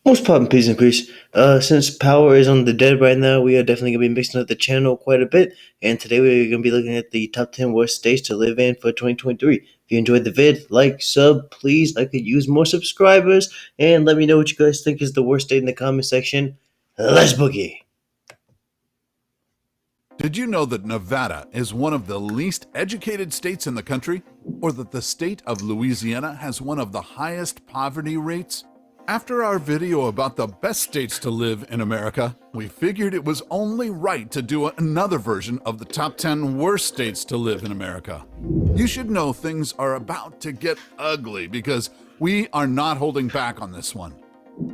Most poppin' peas and grease. Since power is on the dead right now, we are definitely gonna be mixing up the channel quite a bit. And today we're gonna be looking at the top 10 worst states to live in for 2023. If you enjoyed the vid, like, sub, please. I could use more subscribers. And let me know what you guys think is the worst state in the comment section. Let's boogie. Did you know that Nevada is one of the least educated states in the country? Or that the state of Louisiana has one of the highest poverty rates? After our video about the best states to live in America, we figured it was only right to do another version of the top 10 worst states to live in America. You should know things are about to get ugly because we are not holding back on this one.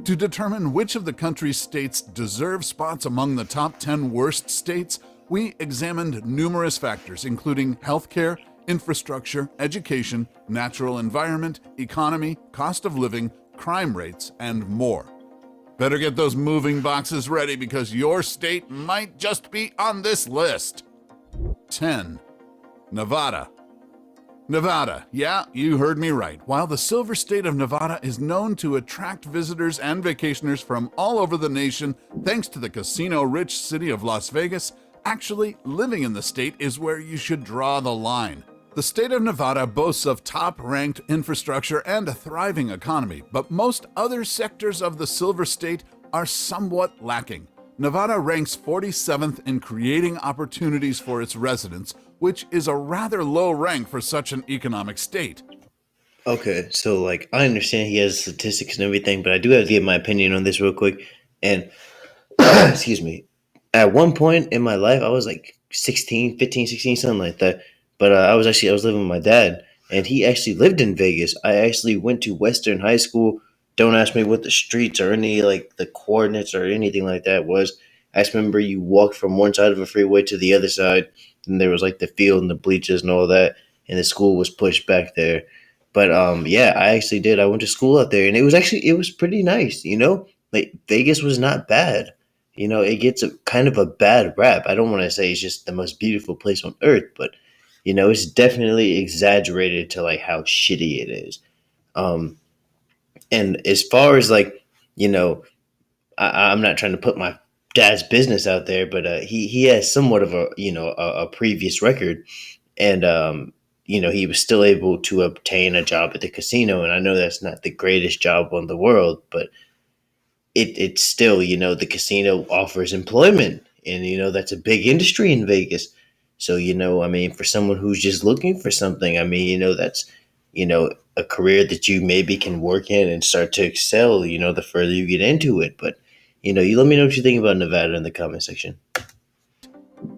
To determine which of the country's states deserve spots among the top 10 worst states, we examined numerous factors, including healthcare, infrastructure, education, natural environment, economy, cost of living, crime rates, and more. Better get those moving boxes ready because your state might just be on this list. 10. Nevada. Nevada, yeah, you heard me right. While the Silver State of Nevada is known to attract visitors and vacationers from all over the nation thanks to the casino-rich city of Las Vegas, actually living in the state is where you should draw the line. The state of Nevada boasts of top-ranked infrastructure and a thriving economy, but most other sectors of the Silver State are somewhat lacking. Nevada ranks 47th in creating opportunities for its residents, which is a rather low rank for such an economic state. Okay, so like I understand he has statistics and everything, but I do have to give my opinion on this real quick. And excuse me, at one point in my life I was like 16, 15, 16, something like that. But I was living with my dad, and he actually lived in Vegas. I actually went to Western High School. Don't ask me what the streets or any like the coordinates or anything like that was. I just remember you walked from one side of a freeway to the other side, and there was like the field and the bleachers and all that, and the school was pushed back there. But yeah, I actually did. I went to school out there, and it was pretty nice. Like Vegas was not bad. It gets a kind of a bad rap. I don't want to say it's just the most beautiful place on earth, but it's definitely exaggerated to like how shitty it is. Um, and as far as like, you know, I'm not trying to put my dad's business out there, but he has somewhat of a previous record, and he was still able to obtain a job at the casino. And I know that's not the greatest job in the world, but it's still, the casino offers employment, and that's a big industry in Vegas. So I mean, for someone who's just looking for something, I mean, that's a career that you maybe can work in and start to excel, the further you get into it. But you let me know what you think about Nevada in the comment section.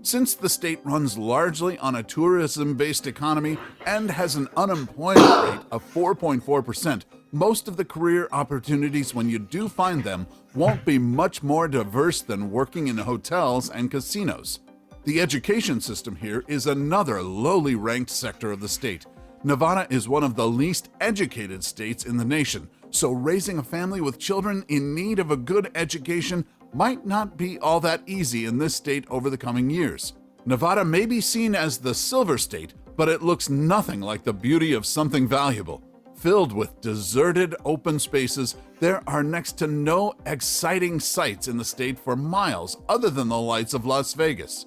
Since the state runs largely on a tourism-based economy and has an unemployment rate of 4.4%, most of the career opportunities, when you do find them, won't be much more diverse than working in hotels and casinos. The education system here is another lowly ranked sector of the state. Nevada is one of the least educated states in the nation, so raising a family with children in need of a good education might not be all that easy in this state over the coming years. Nevada may be seen as the Silver State, but it looks nothing like the beauty of something valuable. Filled with deserted open spaces, there are next to no exciting sights in the state for miles other than the lights of Las Vegas.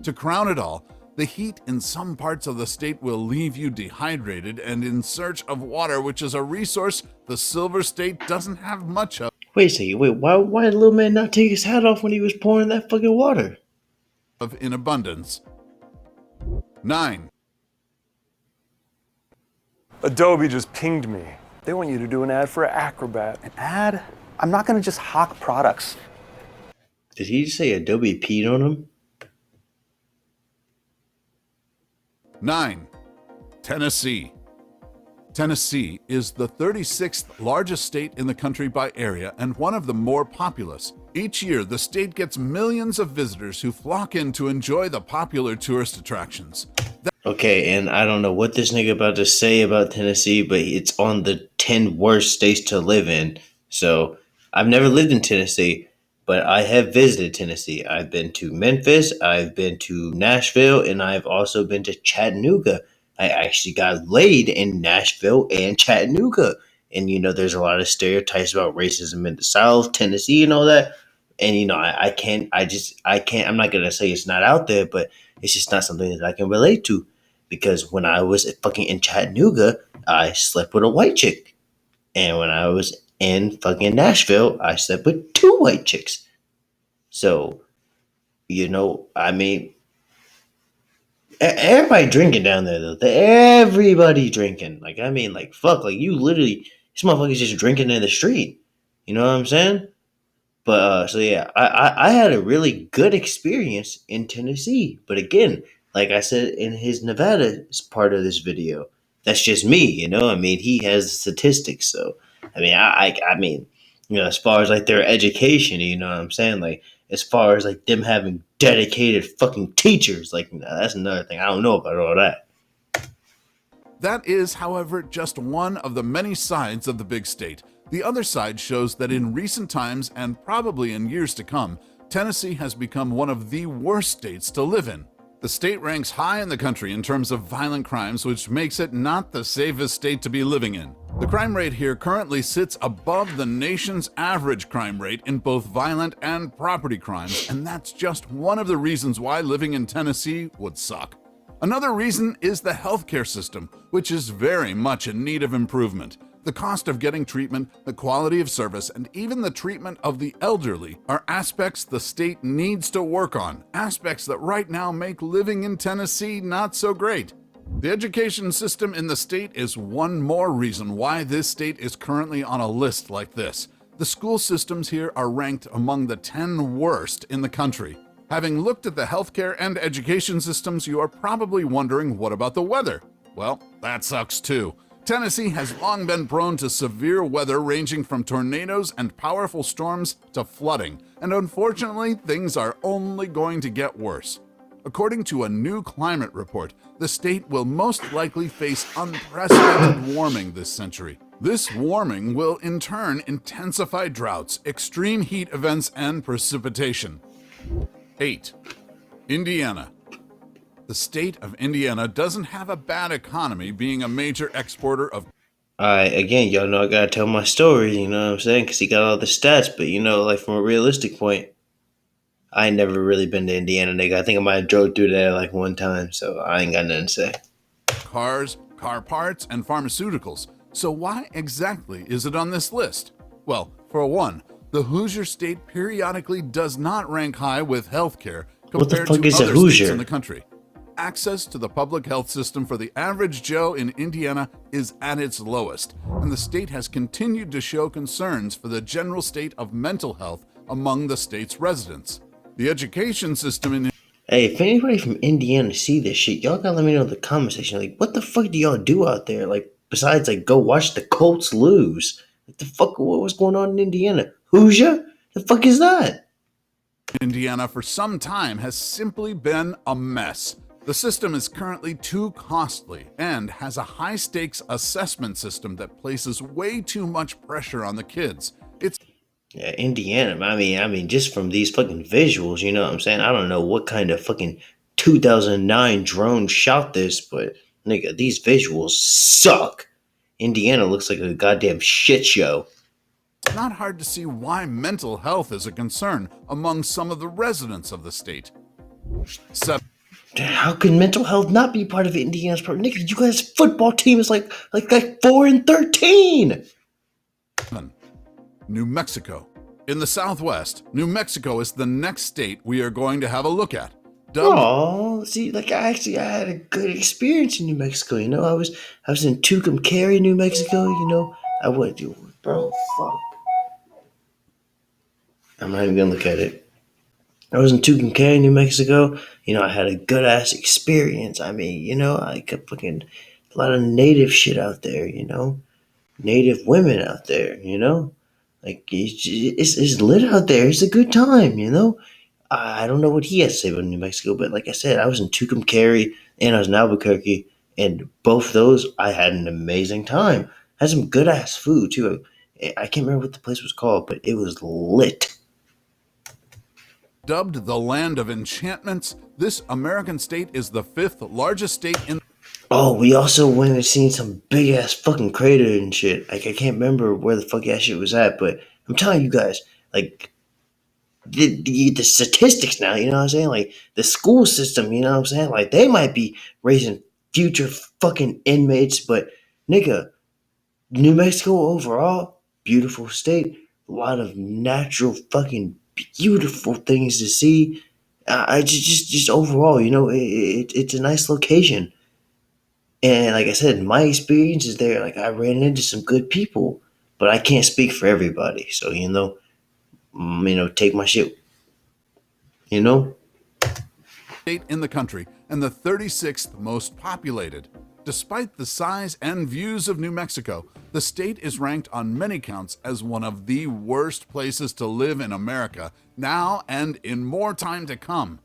To crown it all, the heat in some parts of the state will leave you dehydrated and in search of water, which is a resource the Silver State doesn't have much Wait a second, wait, why did little man not take his hat off when he was pouring that fucking water? of in abundance. 9. Adobe just pinged me. They want you to do an ad for Acrobat. An ad? I'm not gonna just hawk products. Did he just say Adobe peed on him? 9. Tennessee. Tennessee is the 36th largest state in the country by area and one of the more populous. Each year, the state gets millions of visitors who flock in to enjoy the popular tourist attractions. Okay, and I don't know what this nigga about to say about Tennessee, but it's on the 10 worst states to live in. So I've never lived in Tennessee, but I have visited Tennessee. I've been to Memphis, I've been to Nashville, and I've also been to Chattanooga. I actually got laid in Nashville and Chattanooga. and there's a lot of stereotypes about racism in the South, Tennessee, and all that. And I can't, I can't. I'm not gonna say it's not out there, but it's just not something that I can relate to, because when I was fucking in Chattanooga, I slept with a white chick, and when I was in fucking Nashville, I slept with two white chicks. So I mean, everybody drinking down there though. Everybody drinking. Like, I mean, like, fuck, like, you literally, this motherfucker's just drinking in the street. You know what I'm saying? But so yeah, I had a really good experience in Tennessee. But again, like I said in his Nevada part of this video, that's just me. I mean, he has statistics. So I mean, I mean, as far as like their education, you know what I'm saying? Like, as far as like them having dedicated fucking teachers, like, that's another thing. I don't know about all that. That is, however, just one of the many sides of the big state. The other side shows that in recent times, and probably in years to come, Tennessee has become one of the worst states to live in. The state ranks high in the country in terms of violent crimes, which makes it not the safest state to be living in. The crime rate here currently sits above the nation's average crime rate in both violent and property crimes, and that's just one of the reasons why living in Tennessee would suck. Another reason is the healthcare system, which is very much in need of improvement. The cost of getting treatment, the quality of service, and even the treatment of the elderly are aspects the state needs to work on, aspects that right now make living in Tennessee not so great. The education system in the state is one more reason why this state is currently on a list like this. The school systems here are ranked among the 10 worst in the country. Having looked at the healthcare and education systems, you are probably wondering, what about the weather? Well, that sucks too. Tennessee has long been prone to severe weather ranging from tornadoes and powerful storms to flooding, and unfortunately, things are only going to get worse. According to a new climate report, the state will most likely face unprecedented warming this century. This warming will in turn intensify droughts, extreme heat events, and precipitation. 8. Indiana. The state of Indiana doesn't have a bad economy, being a major exporter of... Alright, again, y'all know I gotta tell my story, you know what I'm saying? Because he got all the stats, but like, from a realistic point, I ain't never really been to Indiana, nigga. I think I might have drove through there like one time, so I ain't got nothing to say. Cars, car parts, and pharmaceuticals. So why exactly is it on this list? Well, for one, the Hoosier state periodically does not rank high with healthcare compared to other states in the country. Access to the public health system for the average Joe in Indiana is at its lowest, and the state has continued to show concerns for the general state of mental health among the state's residents. The education system in... Hey, if anybody from Indiana see this shit, y'all gotta let me know in the comment section. Like, what the fuck do y'all do out there? Like, besides, like, go watch the Colts lose. What the fuck, what was going on in Indiana? Hoosier? The fuck is that? Indiana for some time has simply been a mess. The system is currently too costly and has a high-stakes assessment system that places way too much pressure on the kids. Yeah, Indiana. I mean, just from these fucking visuals, you know what I'm saying? I don't know what kind of fucking 2009 drone shot this, but nigga, these visuals suck. Indiana looks like a goddamn shit show. It's not hard to see why mental health is a concern among some of the residents of the state. 7. How can mental health not be part of Indiana's problem? Nigga, you guys' football team is like 4-13. 7. New Mexico. In the Southwest, New Mexico is the next state we are going to have a look at. Oh, see, like, I had a good experience in New Mexico. I was in Tucumcari, New Mexico. I went, bro, fuck. I'm not even gonna look at it. I was in Tucumcari, New Mexico. I had a good ass experience. I mean, I got fucking a lot of native shit out there. Native women out there. Like, it's lit out there. It's a good time. I don't know what he has to say about New Mexico, but like I said, I was in Tucumcari and I was in Albuquerque, and both those I had an amazing time. Had some good ass food too. I can't remember what the place was called, but it was lit. Dubbed the land of enchantments, this American state is the 5th largest state in... Oh, we also went and seen some big ass fucking crater and shit. Like I can't remember where the fuck that shit was at, but I'm telling you guys, like the statistics now, you know what I'm saying? Like the school system, you know what I'm saying? Like they might be raising future fucking inmates, but nigga, New Mexico overall, beautiful state, a lot of natural fucking beautiful things to see. I just overall, you know, it's a nice location. And like I said, my experiences there, like I ran into some good people, but I can't speak for everybody. So take my shit, you know. State in the country and the 36th most populated. Despite the size and views of New Mexico, the state is ranked on many counts as one of the worst places to live in America now and in more time to come.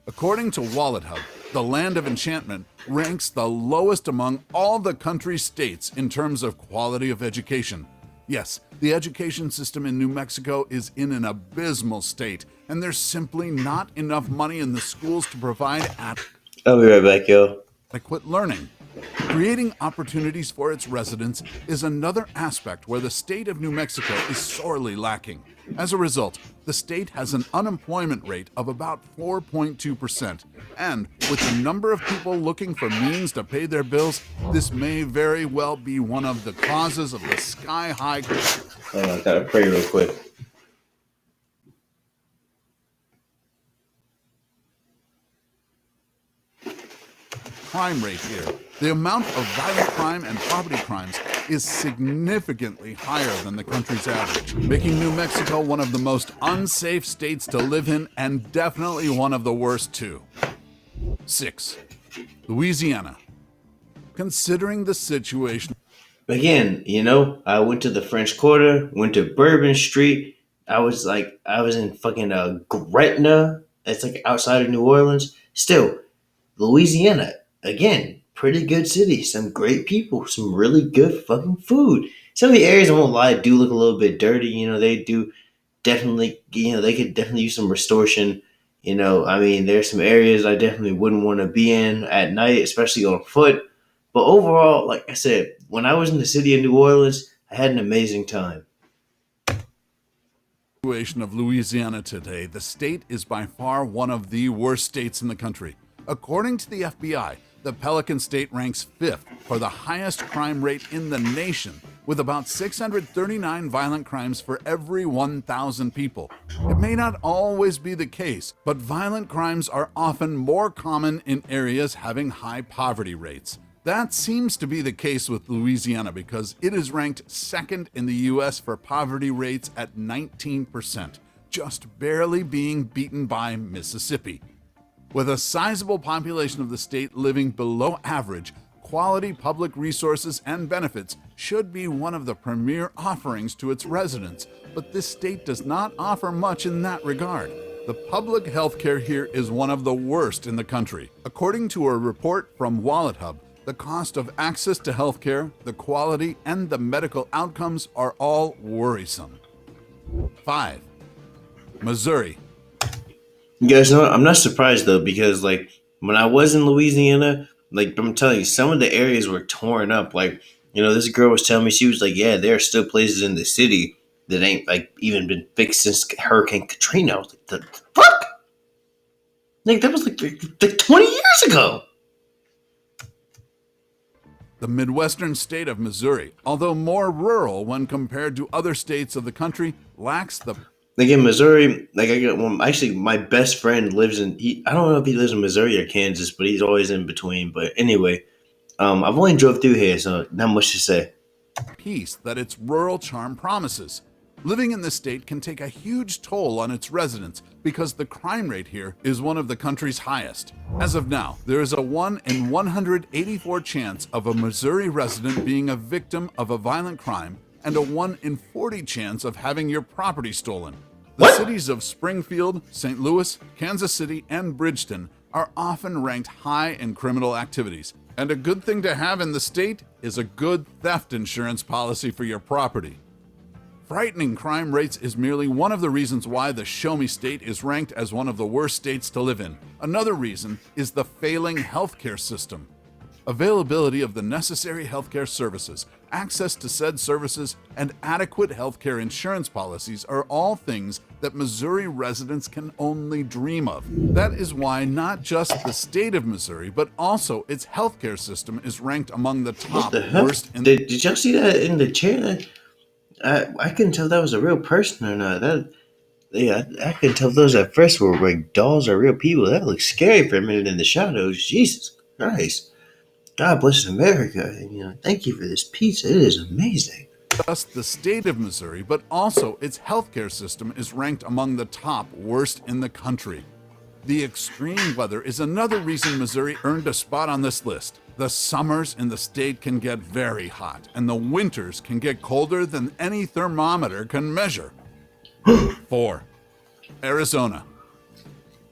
According to WalletHub, the Land of Enchantment ranks the lowest among all the country's states in terms of quality of education. Yes, the education system in New Mexico is in an abysmal state, and there's simply not enough money in the schools to provide I'll be right back, yo. adequate learning. Creating opportunities for its residents is another aspect where the state of New Mexico is sorely lacking. As a result, the state has an unemployment rate of about 4.2%. And with the number of people looking for means to pay their bills, this may very well be one of the causes of the sky-high. Hold on, I gotta pray real quick. Crime rate here. The amount of violent crime and property crimes is significantly higher than the country's average, making New Mexico one of the most unsafe states to live in and definitely one of the worst too. 6. Louisiana. Considering the situation. Again, you know, I went to the French Quarter, went to Bourbon Street. I was in fucking Gretna. It's like outside of New Orleans. Still, Louisiana, again, pretty good city. Some great people, some really good fucking food. Some of the areas, I won't lie, do look a little bit dirty. You know, they do definitely, you know, they could definitely use some restoration. You know, I mean, there's some areas I definitely wouldn't want to be in at night, especially on foot. But overall, like I said, when I was in the city of New Orleans, I had an amazing time. Situation of Louisiana today, the state is by far one of the worst states in the country. According to the FBI, the Pelican State ranks 5th for the highest crime rate in the nation, with about 639 violent crimes for every 1,000 people. It may not always be the case, but violent crimes are often more common in areas having high poverty rates. That seems to be the case with Louisiana because it is ranked 2nd in the U.S. for poverty rates at 19%, just barely being beaten by Mississippi. With a sizable population of the state living below average, quality public resources and benefits should be one of the premier offerings to its residents, but this state does not offer much in that regard. The public health care here is one of the worst in the country. According to a report from WalletHub, the cost of access to health care, the quality, and the medical outcomes are all worrisome. 5. Missouri. You guys know what? I'm not surprised though, because like when I was in Louisiana, like I'm telling you, some of the areas were torn up. Like, you know, this girl was telling me, she was like, yeah, there are still places in the city that ain't like even been fixed since Hurricane Katrina. I was like, the fuck? Like that was like 20 years ago. The Midwestern state of Missouri, although more rural when compared to other states of the country, lacks the Like in Missouri, like I got one. Actually, my best friend lives in. I don't know if he lives in Missouri or Kansas, but he's always in between. But anyway, I've only drove through here, so not much to say. peace that its rural charm promises. Living in the state can take a huge toll on its residents because the crime rate here is one of the country's highest. As of now, there is a 1 in 184 chance of a Missouri resident being a victim of a violent crime and a 1 in 40 chance of having your property stolen. The What? cities of Springfield, St. Louis, Kansas City, and Bridgeton are often ranked high in criminal activities. And a good thing to have in the state is a good theft insurance policy for your property. Frightening crime rates is merely one of the reasons why the Show Me State is ranked as one of the worst states to live in. Another reason is the failing healthcare system. Availability of the necessary healthcare services, access to said services, and adequate healthcare insurance policies are all things that Missouri residents can only dream of. That is why not just the state of Missouri, but also its healthcare system is ranked among the What top the hell? worst in Did y'all see that in the chair? I couldn't tell if that was a real person or not. Yeah, I couldn't tell if those at first were like dolls or real people. That looked scary for a minute in the shadows. Jesus Christ. God bless America. And, thank you for this pizza. It is amazing. just the state of Missouri, but also its healthcare system is ranked among the top worst in the country. The extreme weather is another reason Missouri earned a spot on this list. The summers in the state can get very hot, and the winters can get colder than any thermometer can measure. 4. Arizona.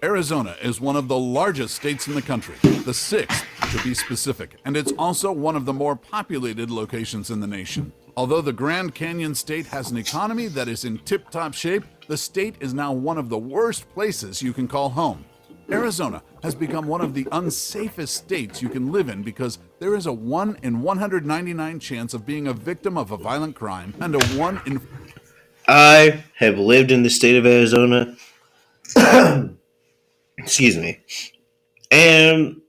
Arizona is one of the largest states in the country, the 6th to be specific, and it's also one of the more populated locations in the nation. Although the Grand Canyon state has an economy that is in tip-top shape, the state is now one of the worst places you can call home. Arizona has become one of the unsafest states you can live in because there is a 1 in 199 chance of being a victim of a violent crime and a 1 in... I have lived in the state of Arizona. Excuse me. And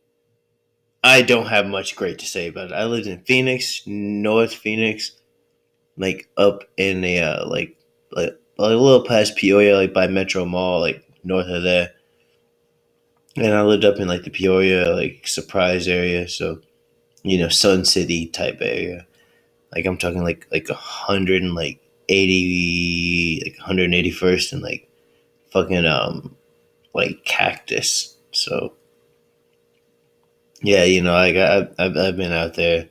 I don't have much great to say about it. I lived in Phoenix, North Phoenix, like up in like a little past Peoria, like by Metro Mall, like north of there. And I lived up in like the Peoria, like Surprise area, so Sun City type area. Like I'm talking like 100 and like 80, like 181st and like fucking like Cactus. So yeah, I've been out there,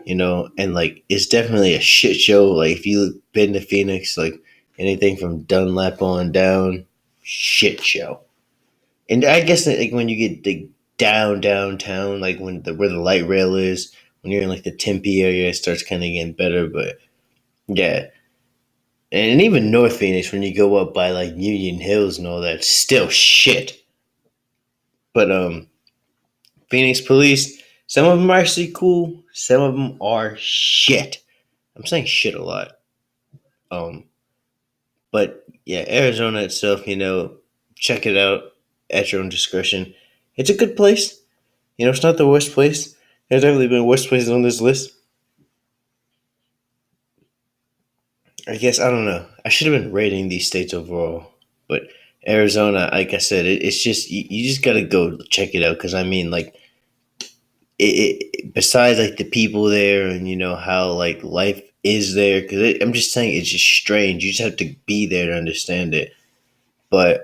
and like it's definitely a shit show. Like if you've been to Phoenix, like anything from Dunlap on down, shit show. And I guess that, like when you get like downtown, like where the light rail is, when you're in like the Tempe area, it starts kind of getting better. But yeah, and even North Phoenix, when you go up by like Union Hills and all that, still shit. But Phoenix police, some of them are actually cool. Some of them are shit. I'm saying shit a lot. But yeah, Arizona itself, check it out at your own discretion. It's a good place. It's not the worst place. There's definitely been worse places on this list. I guess, I don't know. I should have been rating these states overall. But Arizona, like I said, it's just, you just got to go check it out. Because, I mean, like, besides, like, the people there and, how, like, life is there. Because I'm just saying it's just strange. You just have to be there to understand it. But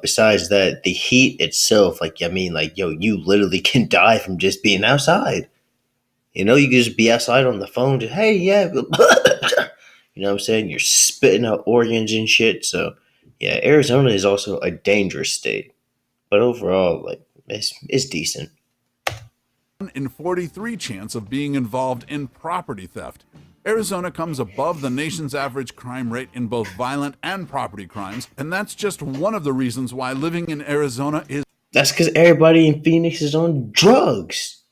besides that, the heat itself, like, I mean, like, yo, you literally can die from just being outside. You can just be outside on the phone, just, hey, yeah. You know what I'm saying? You're spitting out organs and shit. So, yeah, Arizona is also a dangerous state. But overall, like, it's decent. 1 in 43 chance of being involved in property theft. Arizona comes above the nation's average crime rate in both violent and property crimes, and that's just one of the reasons why living in Arizona is That's because everybody in Phoenix is on drugs.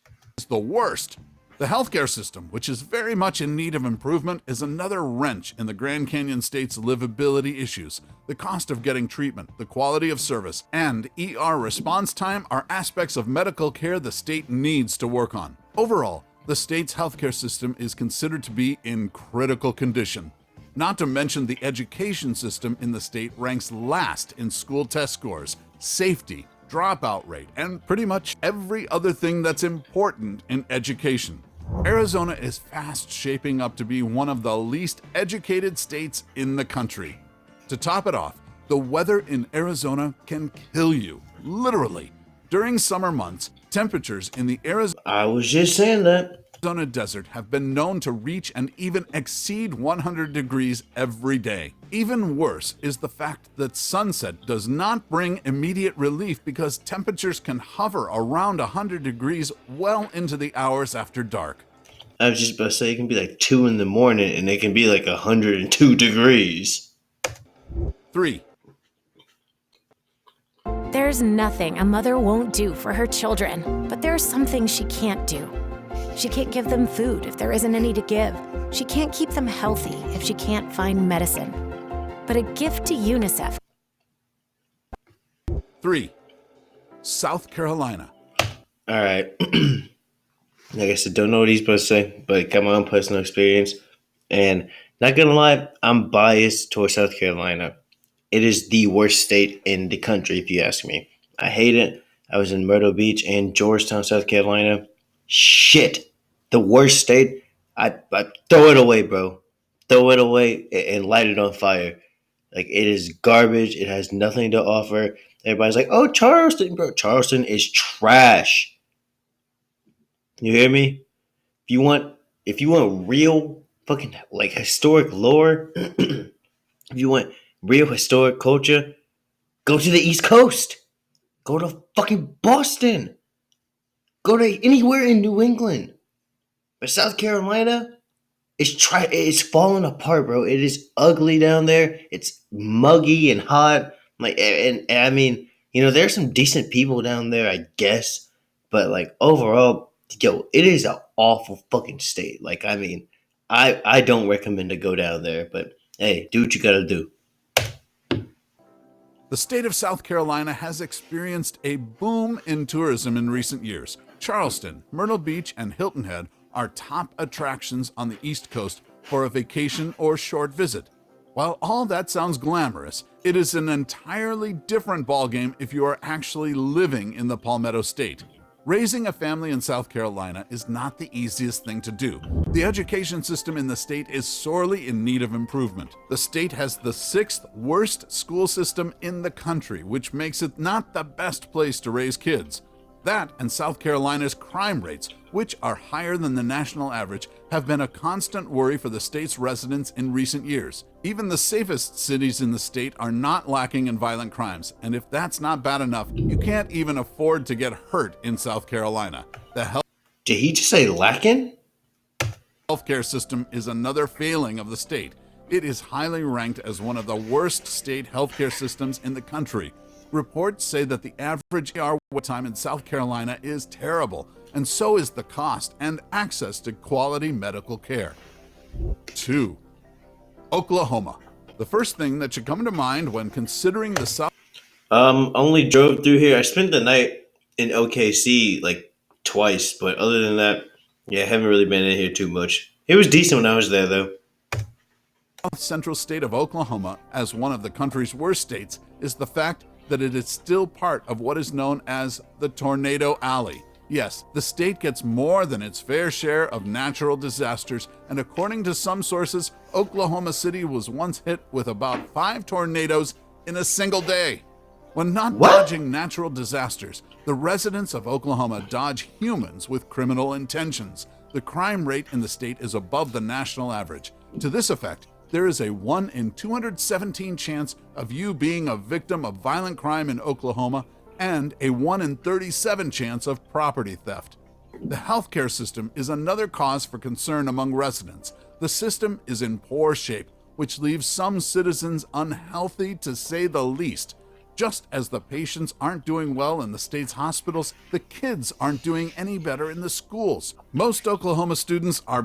the worst. The healthcare system, which is very much in need of improvement, is another wrench in the Grand Canyon State's livability issues. The cost of getting treatment, the quality of service, and ER response time are aspects of medical care the state needs to work on. Overall, the state's healthcare system is considered to be in critical condition. Not to mention the education system in the state ranks last in school test scores, safety, dropout rate, and pretty much every other thing that's important in education. Arizona is fast shaping up to be one of the least educated states in the country. To top it off, the weather in Arizona can kill you, literally. During summer months, temperatures in the I was just saying that. Arizona desert have been known to reach and even exceed 100 degrees every day. Even worse is the fact that sunset does not bring immediate relief because temperatures can hover around 100 degrees well into the hours after dark. I was just about to say it can be like 2 in the morning and it can be like 102 degrees. 3. There's nothing a mother won't do for her children, but there's some things she can't do. She can't give them food if there isn't any to give. She can't keep them healthy if she can't find medicine. But a gift to UNICEF. 3. South Carolina. All right. Like I said, don't know what he's supposed to say, but got my own personal experience. And not gonna lie, I'm biased towards South Carolina. It is the worst state in the country, if you ask me. I hate it. I was in Myrtle Beach and Georgetown, South Carolina. Shit. The worst state. I throw it away, bro. Throw it away and light it on fire. Like, it is garbage. It has nothing to offer. Everybody's like, oh, Charleston, bro. Charleston is trash. You hear me? If you want real fucking like historic lore, if you want real historic culture, go to the East Coast. Go to fucking Boston. Go to anywhere in New England. But South Carolina, it's falling apart, bro. It is ugly down there. It's muggy and hot. Like, and I mean, there's some decent people down there, I guess. But like overall, yo, it is an awful fucking state. Like, I mean, I don't recommend to go down there. But hey, do what you gotta do. The state of South Carolina has experienced a boom in tourism in recent years. Charleston, Myrtle Beach, and Hilton Head are top attractions on the East Coast for a vacation or short visit. While all that sounds glamorous, it is an entirely different ballgame if you are actually living in the Palmetto State. Raising a family in South Carolina is not the easiest thing to do. The education system in the state is sorely in need of improvement. The state has the 6th worst school system in the country, which makes it not the best place to raise kids. That and South Carolina's crime rates, which are higher than the national average, have been a constant worry for the state's residents in recent years. Even the safest cities in the state are not lacking in violent crimes, and if that's not bad enough, you can't even afford to get hurt in South Carolina. Did he just say lacking? Healthcare system is another failing of the state. It is highly ranked as one of the worst state healthcare systems in the country. Reports say that the average ER wait time in South Carolina is terrible, and so is the cost and access to quality medical care. 2. Oklahoma. The first thing that should come to mind when considering the South. Only drove through here. I spent the night in OKC like twice, but other than that, yeah, I haven't really been in here too much. It was decent when I was there, though. South central state of Oklahoma, as one of the country's worst states, is the fact that it is still part of what is known as the Tornado Alley. Yes, the state gets more than its fair share of natural disasters, and according to some sources, Oklahoma City was once hit with about 5 tornadoes in a single day. When not dodging natural disasters, the residents of Oklahoma dodge humans with criminal intentions. The crime rate in the state is above the national average. To this effect, there is a 1 in 217 chance of you being a victim of violent crime in Oklahoma and a 1 in 37 chance of property theft. The healthcare system is another cause for concern among residents. The system is in poor shape, which leaves some citizens unhealthy to say the least. Just as the patients aren't doing well in the state's hospitals, the kids aren't doing any better in the schools. Most Oklahoma students are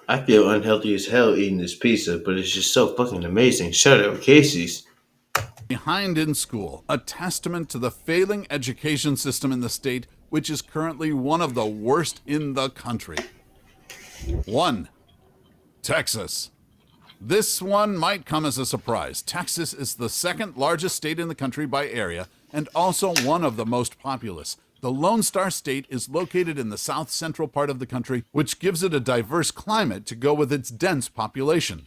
I feel unhealthy as hell eating this pizza, but it's just so fucking amazing. Shout out Casey's. behind in school, a testament to the failing education system in the state, which is currently one of the worst in the country. 1. Texas. This one might come as a surprise. Texas is the 2nd largest state in the country by area and also one of the most populous. The Lone Star State is located in the south central part of the country, which gives it a diverse climate to go with its dense population.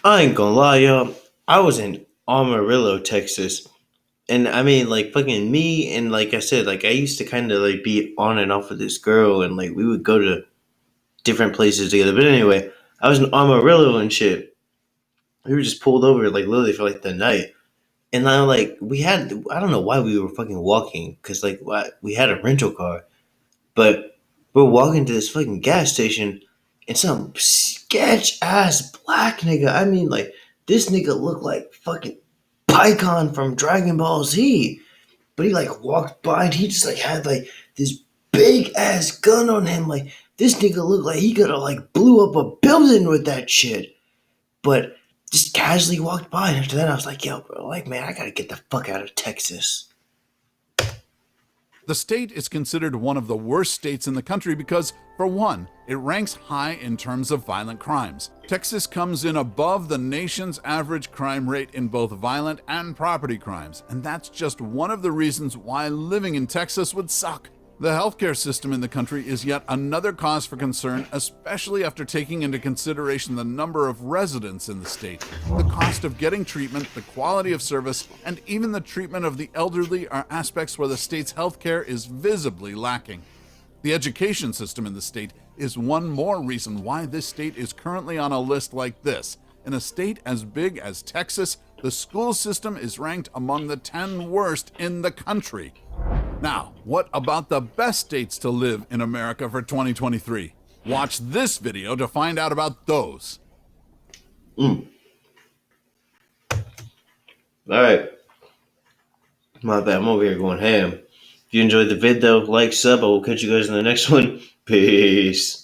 I ain't gonna lie, y'all. I was in Amarillo, Texas. And I mean, like, fucking me, and like I said, like, I used to kind of, like, be on and off with this girl, and, like, we would go to different places together. But anyway, I was in Amarillo and shit. We were just pulled over, like, literally for, like, the night. And I'm like, I don't know why we were fucking walking, because, like, we had a rental car. But we're walking to this fucking gas station, and some sketch-ass black nigga, I mean, like, this nigga looked like fucking Pycon from Dragon Ball Z. But he, like, walked by, and he just, like, had, like, this big ass gun on him. Like, this nigga looked like he could have like blew up a building with that shit. But just casually walked by, and after that I was like, yo, bro, like, man, I gotta get the fuck out of Texas. The state is considered one of the worst states in the country because, for one, it ranks high in terms of violent crimes. Texas comes in above the nation's average crime rate in both violent and property crimes, and that's just one of the reasons why living in Texas would suck. The healthcare system in the country is yet another cause for concern, especially after taking into consideration the number of residents in the state. The cost of getting treatment, the quality of service, and even the treatment of the elderly are aspects where the state's healthcare is visibly lacking. The education system in the state is one more reason why this state is currently on a list like this. In a state as big as Texas, the school system is ranked among the 10 worst in the country. Now, what about the best states to live in America for 2023? Watch this video to find out about those. All right. My bad. I'm over here going ham. If you enjoyed the vid, though, like, sub. I will catch you guys in the next one. Peace.